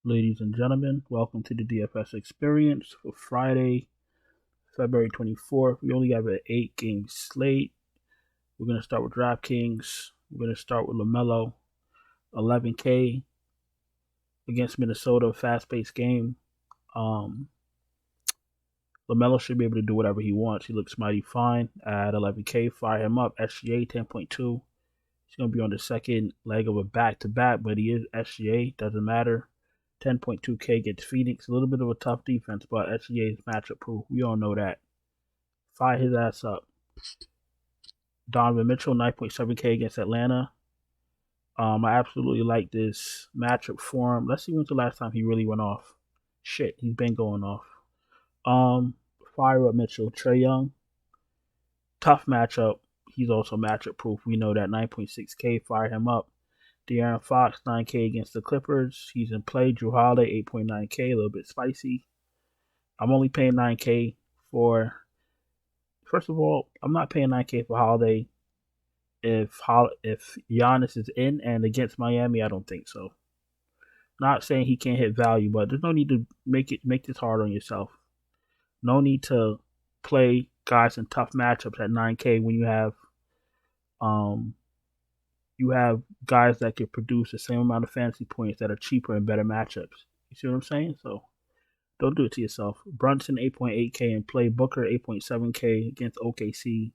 Ladies and gentlemen, welcome to the DFS experience for Friday, February 24th. We only have an 8-game slate. We're going to start with DraftKings. We're going to start with LaMelo, 11K against Minnesota, fast-paced game. LaMelo should be able to do whatever he wants. He looks mighty fine at 11K. Fire him up. SGA 10.2. He's going to be on the second leg of a back-to-back, but he is SGA. Doesn't matter. 10.2K gets Phoenix. A little bit of a tough defense, but SGA is matchup proof. We all know that. Fire his ass up. Donovan Mitchell, 9.7K against Atlanta. I absolutely like this matchup for him. Let's see when's the last time he really went off. Shit, he's been going off. Fire up Mitchell. Trae Young, tough matchup. He's also matchup proof. We know that. 9.6K. Fire him up. De'Aaron Fox, 9K against the Clippers. He's in play. Drew Holiday, 8.9K, a little bit spicy. I'm only paying 9K for... First of all, I'm not paying 9K for Holiday if Giannis is in, and against Miami, I don't think so. Not saying he can't hit value, but there's no need to make this hard on yourself. No need to play guys in tough matchups at 9K when you have guys that can produce the same amount of fantasy points that are cheaper and better matchups. You see what I'm saying? So don't do it to yourself. Brunson, 8.8K in play. Booker, 8.7K against OKC.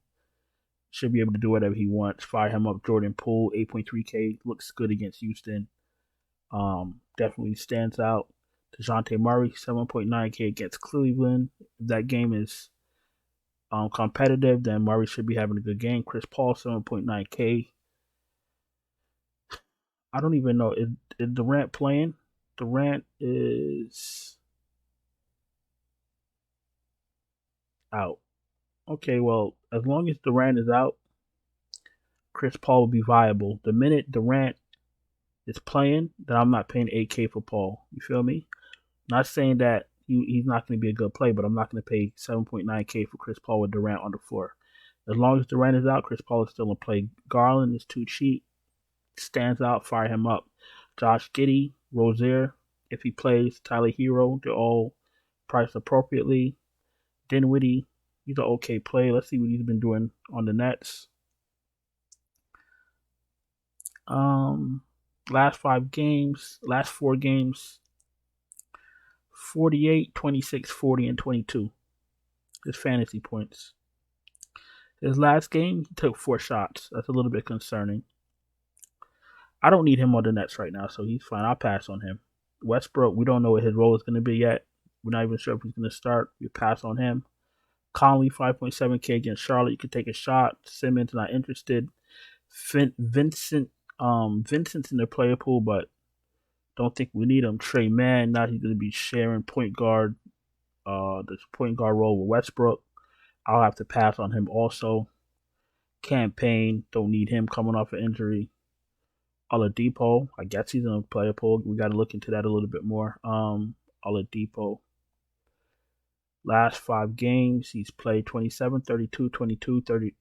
Should be able to do whatever he wants. Fire him up. Jordan Poole, 8.3K. Looks good against Houston. Definitely stands out. DeJounte Murray, 7.9K against Cleveland. If that game is competitive, then Murray should be having a good game. Chris Paul, 7.9K. I don't even know. Is Durant playing? Durant is out. Okay, well, as long as Durant is out, Chris Paul will be viable. The minute Durant is playing, then I'm not paying 8K for Paul. You feel me? Not saying that he's not going to be a good play, but I'm not going to pay 7.9K for Chris Paul with Durant on the floor. As long as Durant is out, Chris Paul is still in play. Garland is too cheap. Stands out, fire him up. Josh Giddey, Rozier, if he plays, Tyler Hero, they're all priced appropriately. Dinwiddie, he's an okay play. Let's see what he's been doing on the Nets. Last 4 games, 48, 26, 40, and 22. His fantasy points. His last game, he took 4 shots. That's a little bit concerning. I don't need him on the Nets right now, so he's fine. I'll pass on him. Westbrook, we don't know what his role is going to be yet. We're not even sure if he's going to start. We pass on him. Conley, 5.7K against Charlotte. You could take a shot. Simmons, not interested. Vincent's in the player pool, but don't think we need him. Trey Mann, now he's going to be sharing point guard, the point guard role with Westbrook. I'll have to pass on him also. Campaign, don't need him coming off an injury. Oladipo, I guess he's in a player pool. We got to look into that a little bit more. Oladipo. Last 5 games, he's played 27, 32, 22, 30,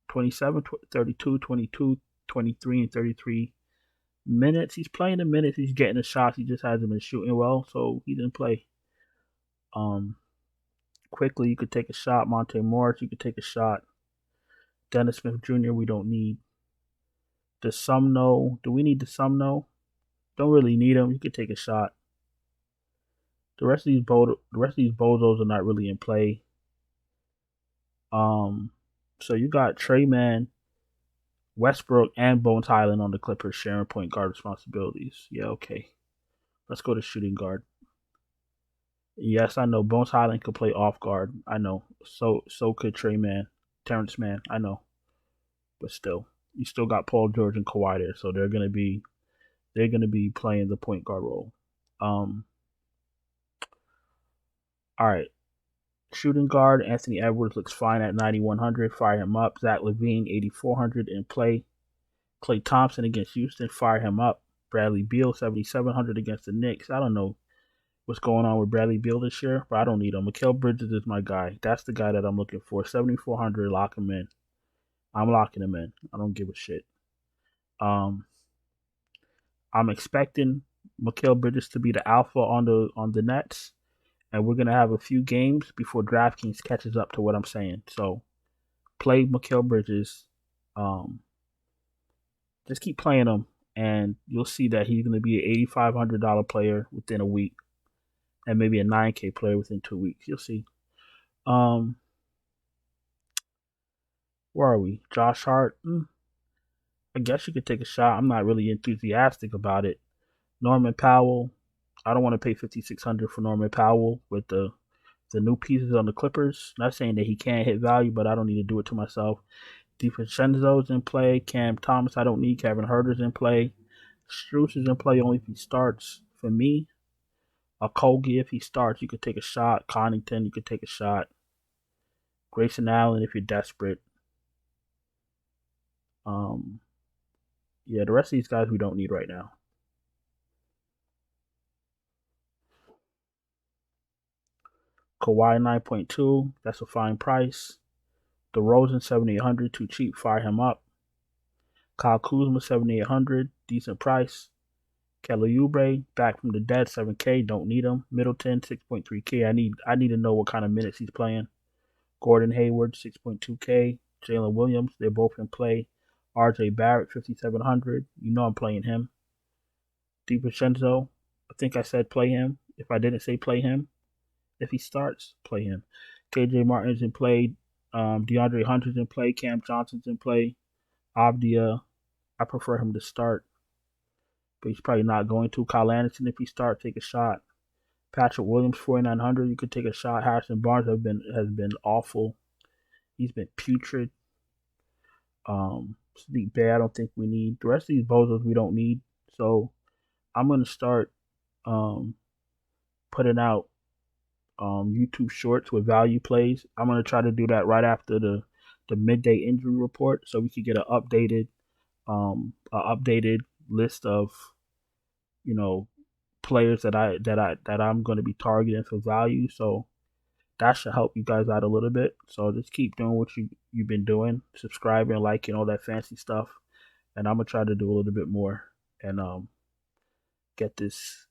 27, 32, 22, 23, and 33 minutes. He's playing the minutes. He's getting the shots. He just hasn't been shooting well, so he didn't play. Quickly, you could take a shot. Monte Morris, you could take a shot. Dennis Smith Jr., we don't need. The Sumno, do we need the Sumno? Don't really need him. You could take a shot. The rest of these bozos are not really in play. So you got Trey Mann, Westbrook, and Bones Highland on the Clippers sharing point guard responsibilities. Yeah, okay. Let's go to shooting guard. Yes, I know Bones Highland could play off guard. I know. So could Trey Mann, Terrence Mann. I know. But still, you still got Paul George and Kawhi there, so they're gonna be playing the point guard role. All right. Shooting guard, Anthony Edwards looks fine at 9,100. Fire him up. Zach LaVine, 8,400 in play. Klay Thompson against Houston. Fire him up. Bradley Beal, 7,700 against the Knicks. I don't know what's going on with Bradley Beal this year, but I don't need him. Mikal Bridges is my guy. That's the guy that I'm looking for. 7,400. Lock him in. I'm locking him in. I don't give a shit. I'm expecting Mikal Bridges to be the alpha on the Nets, and we're gonna have a few games before DraftKings catches up to what I'm saying. So play Mikal Bridges. Um, just keep playing him, and you'll see that he's gonna be an $8,500 player within a week, and maybe a 9K player within 2 weeks. You'll see. Um, where are we? Josh Hart. I guess you could take a shot. I'm not really enthusiastic about it. Norman Powell. I don't want to pay $5,600 for Norman Powell with the new pieces on the Clippers. Not saying that he can't hit value, but I don't need to do it to myself. DiVincenzo's in play. Cam Thomas, I don't need. Kevin Huerter's in play. Strus is in play only if he starts. For me, a Kogi, if he starts, you could take a shot. Connington, you could take a shot. Grayson Allen, if you're desperate. Yeah, the rest of these guys we don't need right now. Kawhi 9.2, that's a fine price. DeRozan 7,800, too cheap, fire him up. Kyle Kuzma 7,800, decent price. Kelly Oubre back from the dead 7K, don't need him. Middleton 6.3K, I need to know what kind of minutes he's playing. Gordon Hayward 6.2K, Jalen Williams, they're both in play. RJ Barrett 5,700, you know I'm playing him. DiVincenzo, I think I said play him. If I didn't say play him, if he starts, play him. KJ Martin's in play. DeAndre Hunter's in play. Cam Johnson's in play. Abdia, I prefer him to start, but he's probably not going to. Kyle Anderson, if he starts, take a shot. Patrick Williams, 4,900, you could take a shot. Harrison Barnes has been awful. He's been putrid. Sadiq Bey, I don't think we need. The rest of these bozos we don't need. So I'm gonna start putting out YouTube shorts with value plays. I'm gonna try to do that right after the midday injury report, so we could get an updated list of players that I'm going to be targeting for value. So that should help you guys out a little bit. So just keep doing what you've been doing, subscribing, liking, all that fancy stuff, and I'm gonna try to do a little bit more and get this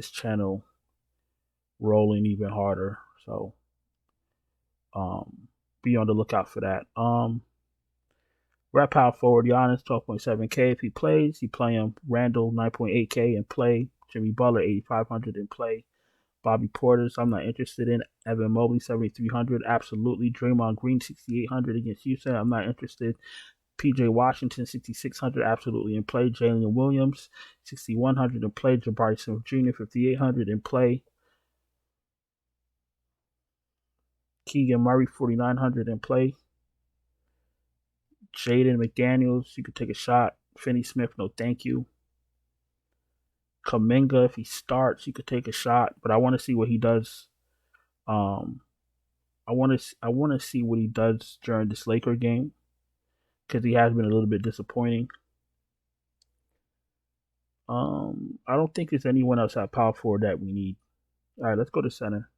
channel rolling even harder. So be on the lookout for that. We're at power forward. Giannis 12.7K if he plays. You play him. Randall 9.8K in play. Jimmy Butler 8,500 in play. Bobby Portis I'm not interested in. Evan Mobley 7,300 absolutely. Draymond Green 6,800 against Houston I'm not interested. PJ Washington 6,600 absolutely in play. Jalen Williams 6,100 in play. Jabari Smith Jr. 5,800 in play. Keegan Murray 4,900 in play. Jaden McDaniels, you could take a shot. Finney Smith, no thank you. Kuminga, if he starts, you could take a shot, but I want to see what he does. I want to see what he does during this Laker game because he has been a little bit disappointing. I don't think there's anyone else at power forward that we need. All right, let's go to center.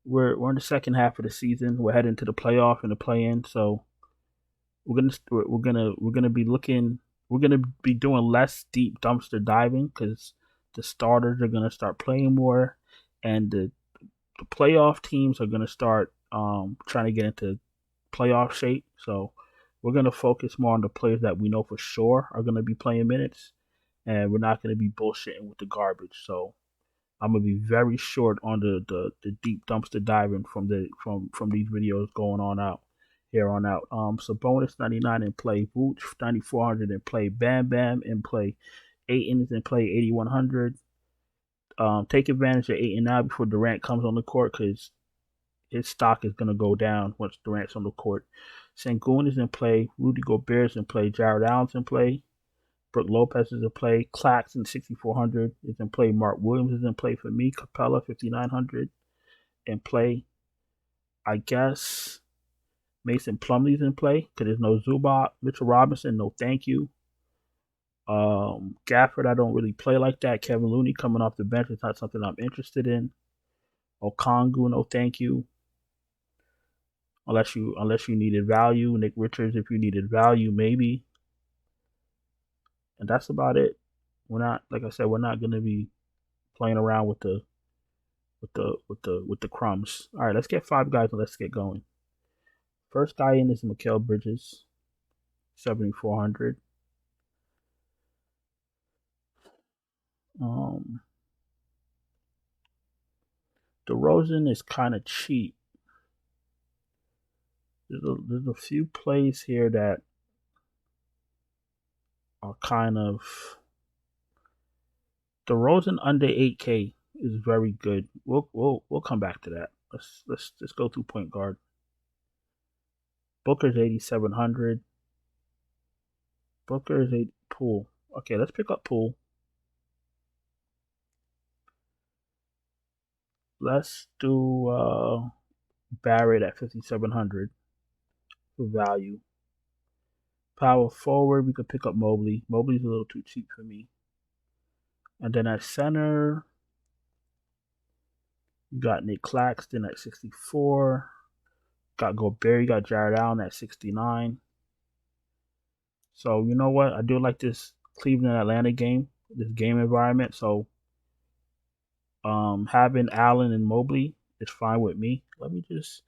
We're in the second half of the season. We're heading to the playoff and the play-in, so we're gonna be doing less deep dumpster diving because the starters are gonna start playing more, and the playoff teams are gonna start trying to get into playoff shape. So we're gonna focus more on the players that we know for sure are gonna be playing minutes, and we're not gonna be bullshitting with the garbage. So I'm gonna be very short on the deep dumpster diving from these videos going on out here on out. Sabonis 99 in play, Vooch 9,400 in play, Bam Bam in play, Ayton is in play 8,100. Take advantage of Ayton now before Durant comes on the court because his stock is gonna go down once Durant's on the court. Sengun is in play, Rudy Gobert is in play, Jared Allen's in play. Brook Lopez is in play. Claxton 6,400 is in play. Mark Williams is in play for me. Capella 5,900 in play. I guess Mason Plumlee's in play because there's no Zubac. Mitchell Robinson, no thank you. Gafford, I don't really play like that. Kevin Looney coming off the bench is not something I'm interested in. Okongu, no thank you. Unless you needed value. Nick Richards, if you needed value, maybe. And that's about it. We're not, like I said, we're not gonna be playing around with the crumbs. All right, let's get 5 guys and let's get going. First guy in is Mikal Bridges, 7,400. DeRozan is kind of cheap. There's a few plays here that are kind of. DeRozan under 8K is very good. We'll come back to that. Let's just go through point guard. Booker's 8,700. Booker's 8 Poole. Okay, let's pick up Poole. Let's do Barrett at 5,700 for value. Power forward, we could pick up Mobley. Mobley's a little too cheap for me. And then at center, you got Nick Claxton at 64. Got Gobert, you got Jared Allen at 69. So you know what? I do like this Cleveland Atlanta game, this game environment. So having Allen and Mobley is fine with me. Let me just.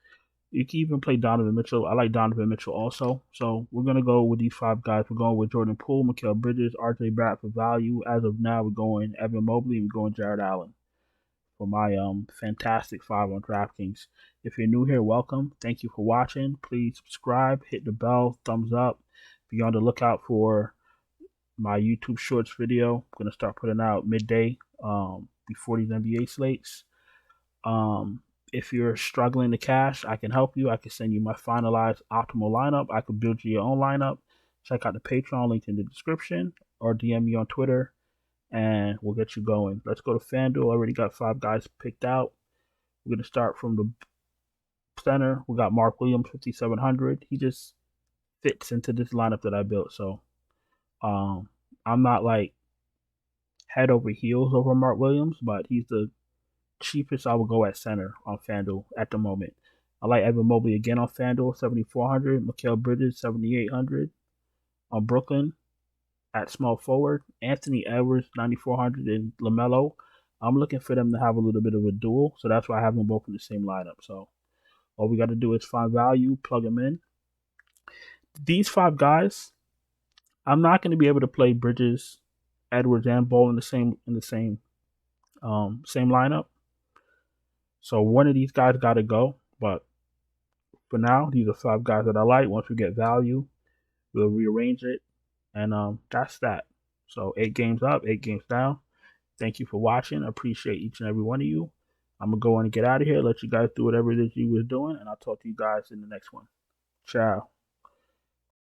You can even play Donovan Mitchell. I like Donovan Mitchell also. So we're gonna go with these 5 guys. We're going with Jordan Poole, Mikal Bridges, RJ Barrett for value. As of now, we're going Evan Mobley and we're going Jared Allen for my fantastic 5 on DraftKings. If you're new here, welcome. Thank you for watching. Please subscribe, hit the bell, thumbs up. Be on the lookout for my YouTube Shorts video. I'm gonna start putting out midday before these NBA slates. If you're struggling to cash, I can help you. I can send you my finalized optimal lineup. I could build you your own lineup. Check out the Patreon link in the description or DM me on Twitter and we'll get you going. Let's go to FanDuel. I already got 5 guys picked out. We're going to start from the center. We got Mark Williams, 5,700. He just fits into this lineup that I built. So I'm not like head over heels over Mark Williams, but he's the cheapest I would go at center on FanDuel at the moment. I like Evan Mobley again on FanDuel, 7,400. Mikal Bridges, 7,800. On Brooklyn at small forward. Anthony Edwards, 9,400. And LaMelo. I'm looking for them to have a little bit of a duel, so that's why I have them both in the same lineup. So all we got to do is find value, plug them in. These 5 guys, I'm not going to be able to play Bridges, Edwards, and Ball in the same lineup. So one of these guys got to go. But for now, these are 5 guys that I like. Once we get value, we'll rearrange it. And that's that. So 8 games up, 8 games down. Thank you for watching. I appreciate each and every one of you. I'm going to go in and get out of here. Let you guys do whatever it is you were doing. And I'll talk to you guys in the next one. Ciao.